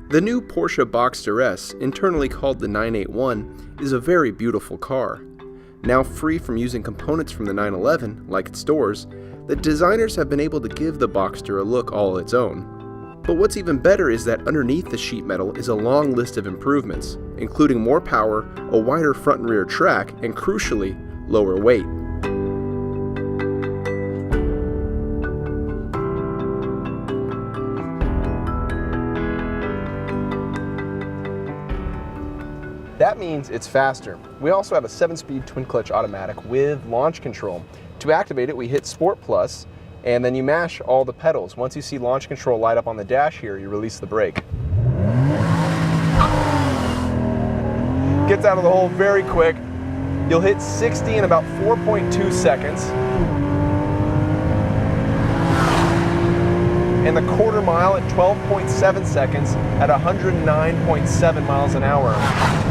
The new Porsche Boxster S, internally called the 981, is a very beautiful car. Now free from using components from the 911, like its doors, the designers have been able to give the Boxster a look all its own. But what's even better is that underneath the sheet metal is a long list of improvements, including more power, a wider front and rear track, and crucially, lower weight. That means it's faster. We also have a 7-speed twin-clutch automatic with launch control. To activate it, we hit Sport Plus, and then you mash all the pedals. Once you see launch control light up on the dash here, you release the brake. Gets out of the hole very quick. You'll hit 60 in about 4.2 seconds. And the quarter mile at 12.7 seconds at 109.7 miles an hour.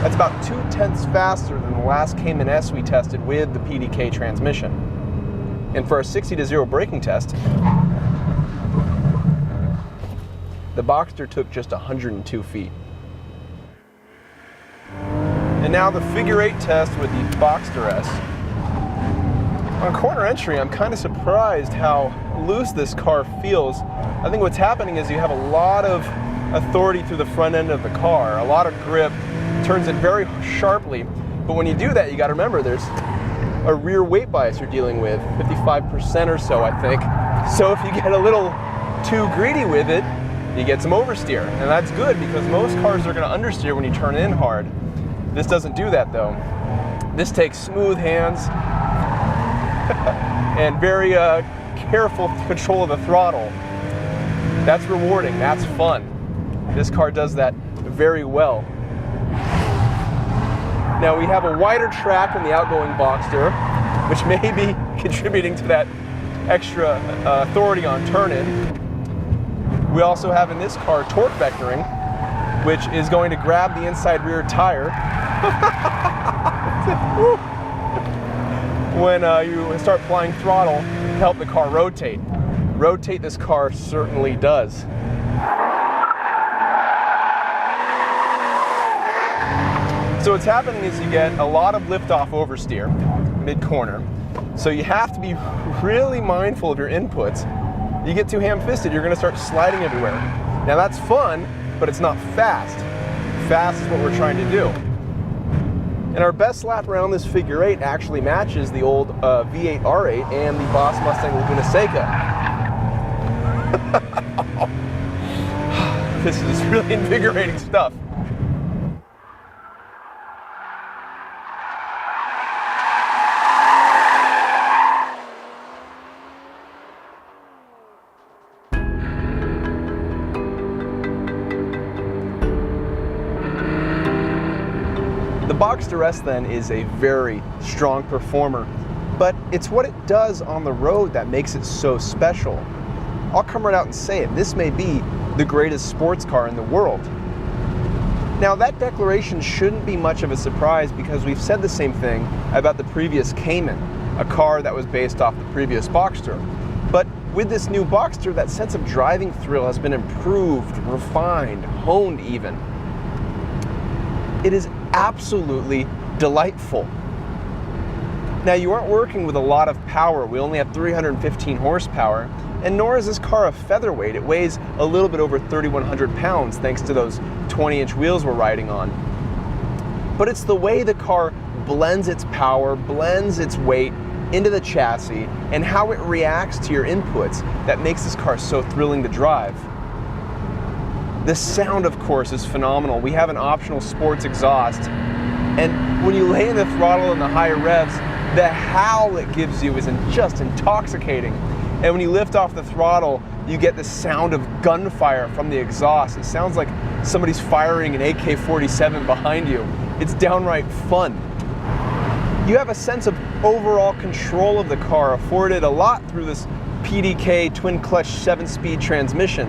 That's about 0.2 faster than the last Cayman S we tested with the PDK transmission. And for our 60-0 braking test, the Boxster took just 102 feet. And now the figure 8 test with the Boxster S. On corner entry, I'm kind of surprised how loose this car feels. I think what's happening is you have a lot of authority through the front end of the car, a lot of grip, turns it very sharply. But when you do that, you got to remember there's a rear weight bias you're dealing with, 55% or so, I think. So if you get a little too greedy with it, you get some oversteer. And that's good because most cars are going to understeer when you turn in hard. This doesn't do that though. This takes smooth hands and very careful control of the throttle. That's rewarding, that's fun. This car does that very well. Now we have a wider track than the outgoing Boxster, which may be contributing to that extra authority on turn-in. We also have in this car torque vectoring, which is going to grab the inside rear tire when you start applying throttle to help the car rotate. Rotate this car certainly does. So what's happening is you get a lot of liftoff oversteer mid-corner. So you have to be really mindful of your inputs. You get too ham-fisted, you're going to start sliding everywhere. Now that's fun, but it's not fast. Fast is what we're trying to do. And our best lap around this figure 8 actually matches the old V8 R8 and the Boss Mustang Laguna Seca. This is really invigorating stuff. The Boxster S then is a very strong performer, but it's what it does on the road that makes it so special. I'll come right out and say it, this may be the greatest sports car in the world. Now that declaration shouldn't be much of a surprise because we've said the same thing about the previous Cayman, a car that was based off the previous Boxster. But with this new Boxster, that sense of driving thrill has been improved, refined, honed even. It is absolutely delightful. Now you aren't working with a lot of power. We only have 315 horsepower, and nor is this car a featherweight. It weighs a little bit over 3,100 pounds thanks to those 20-inch wheels we're riding on. But it's the way the car blends its power, blends its weight into the chassis, and how it reacts to your inputs that makes this car so thrilling to drive. The sound, of course, is phenomenal. We have an optional sports exhaust, and when you lay in the throttle and the higher revs, the howl it gives you is just intoxicating. And when you lift off the throttle, you get the sound of gunfire from the exhaust. It sounds like somebody's firing an AK-47 behind you. It's downright fun. You have a sense of overall control of the car, afforded a lot through this PDK twin-clutch 7-speed transmission.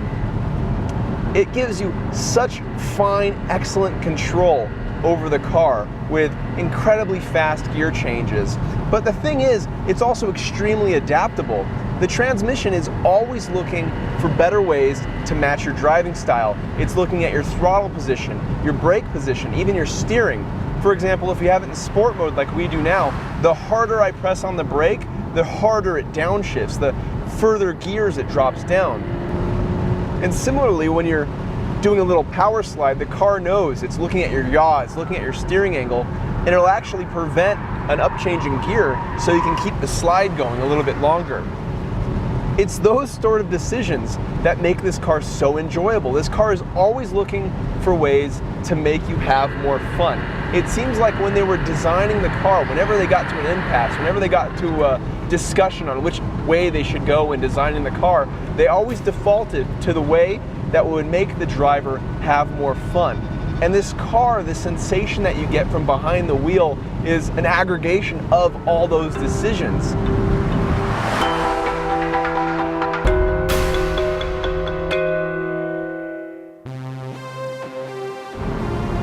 It gives you such fine, excellent control over the car with incredibly fast gear changes. But the thing is, it's also extremely adaptable. The transmission is always looking for better ways to match your driving style. It's looking at your throttle position, your brake position, even your steering. For example, if you have it in sport mode like we do now, the harder I press on the brake, the harder it downshifts, the further gears it drops down. And similarly, when you're doing a little power slide, the car knows it's looking at your yaw, it's looking at your steering angle, and it'll actually prevent an up-changing gear so you can keep the slide going a little bit longer. It's those sort of decisions that make this car so enjoyable. This car is always looking for ways to make you have more fun. It seems like when they were designing the car, whenever they got to an impasse, whenever they got to a discussion on which way they should go in designing the car, they always defaulted to the way that would make the driver have more fun. And this car, the sensation that you get from behind the wheel, is an aggregation of all those decisions.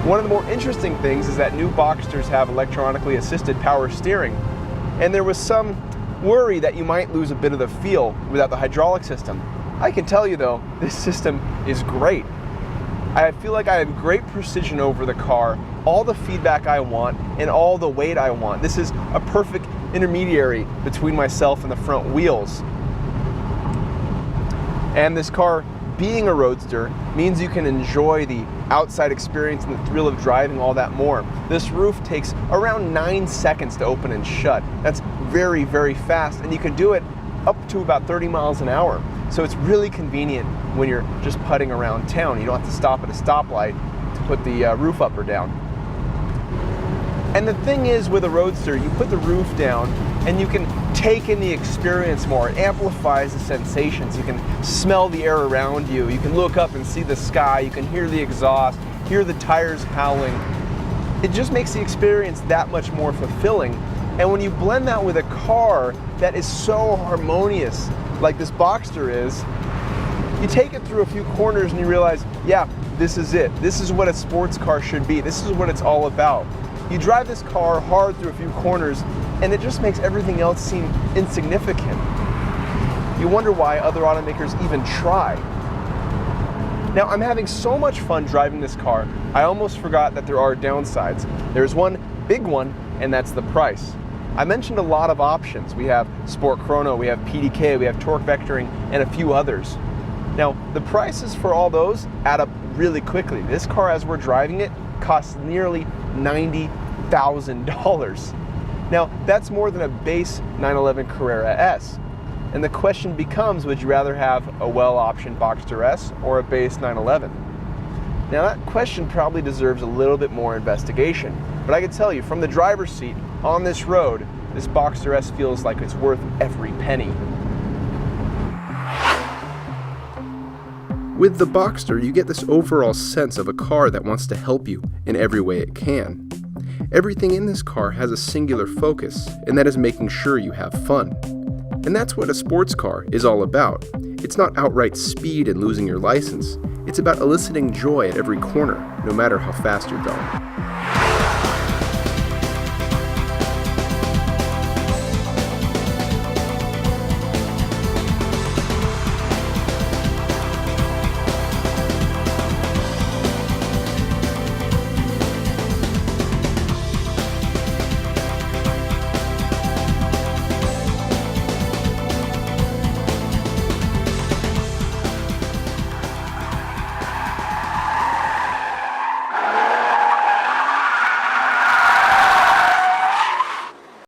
One of the more interesting things is that new Boxsters have electronically assisted power steering, and there was some worry that you might lose a bit of the feel without the hydraulic system. I can tell you though, this system is great. I feel like I have great precision over the car, all the feedback I want, and all the weight I want. This is a perfect intermediary between myself and the front wheels. And this car, being a roadster, means you can enjoy the outside experience and the thrill of driving all that more. This roof takes around 9 seconds to open and shut. That's very, very fast, and you can do it up to about 30 miles an hour. So it's really convenient when you're just putting around town. You don't have to stop at a stoplight to put the roof up or down. And the thing is, with a roadster, you put the roof down and you can take in the experience more. It amplifies the sensations. You can smell the air around you. You can look up and see the sky. You can hear the exhaust, hear the tires howling. It just makes the experience that much more fulfilling. And when you blend that with a car that is so harmonious, like this Boxster is, you take it through a few corners and you realize, yeah, this is it. This is what a sports car should be. This is what it's all about. You drive this car hard through a few corners and it just makes everything else seem insignificant. You wonder why other automakers even try. Now, I'm having so much fun driving this car, I almost forgot that there are downsides. There's one big one, and that's the price. I mentioned a lot of options. We have Sport Chrono, we have PDK, we have torque vectoring, and a few others. Now, the prices for all those add up really quickly. This car, as we're driving it, costs nearly $90,000. Now, that's more than a base 911 Carrera S. And the question becomes, would you rather have a well-optioned Boxster S or a base 911? Now, that question probably deserves a little bit more investigation, but I can tell you, from the driver's seat on this road, this Boxster S feels like it's worth every penny. With the Boxster, you get this overall sense of a car that wants to help you in every way it can. Everything in this car has a singular focus, and that is making sure you have fun. And that's what a sports car is all about. It's not outright speed and losing your license. It's about eliciting joy at every corner, no matter how fast you're going.